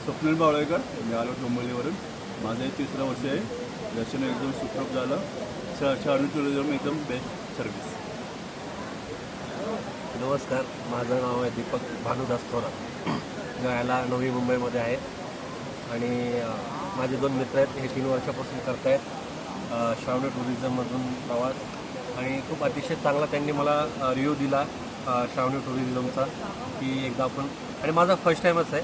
स्वप्नील बावळेकर, मी आलो डोंबिवलीवरून. माझं हे 3रं वर्ष आहे. दर्शन एकदम सुखरूप झालं. श्रावणी टुरिझम एकदम बेस्ट सर्व्हिस. नमस्कार, माझं नाव आहे दीपक भानुदास थोरात. राहायला नवी मुंबईमध्ये आहे आणि माझे 2 मित्र आहेत. हे 3 वर्षापासून करत आहेत श्रावणी टुरिझममधून प्रवास आणि खूप अतिशय चांगला त्यांनी मला रिव्ह्यू दिला श्रावणी टुरिझमचा की एकदा आपण. आणि माझा फर्स्ट टाईमच आहे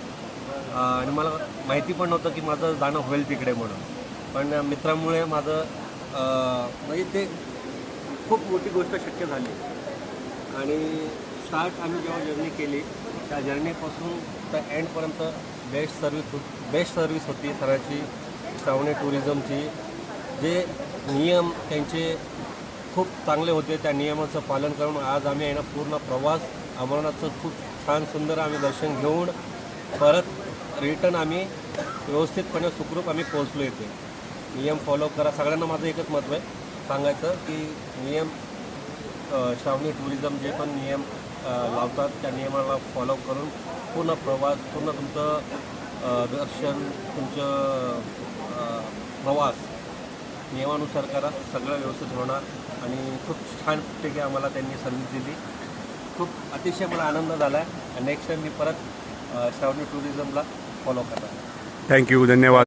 आणि मला माहिती पण नव्हतं की माझं जाणं होईल तिकडे म्हणून. पण मित्रामुळे माझं म्हणजे ते खूप मोठी गोष्ट शक्य झाली. आणि स्टार्ट आम्ही जेव्हा जर्नी केली त्या जर्नीपासून तर एंडपर्यंत बेस्ट सर्विस होती सरांची श्रावणी टुरिझमची. जे नियम त्यांचे खूप चांगले होते. त्या नियमाचं पालन करून आज आम्ही आहे ना पूर्ण प्रवास अमरनाथचं खूप छान सुंदर आम्ही दर्शन घेऊन परत रिटर्न आम्ही व्यवस्थितपणे सुखरूप आम्ही पोहोचलो इथे. नियम फॉलो करा. सगळ्यांना माझं एकच महत्त्व आहे सांगायचं की नियम श्रावणी टुरिझम जे पण नियम लावतात त्या नियमाला फॉलो करून पूर्ण प्रवास पूर्ण तुमचं दर्शन तुमचं प्रवास नियमानुसार करा. सगळं व्यवस्थित होणार. आणि खूप छानपैकी आम्हाला त्यांनी सर्व्हिस दिली. खूप अतिशय मला आनंद झाला आहे. नेक्स्ट टाईम मी परत श्रावणी टुरिझमला फॉलो करणार. थँक्यू, धन्यवाद.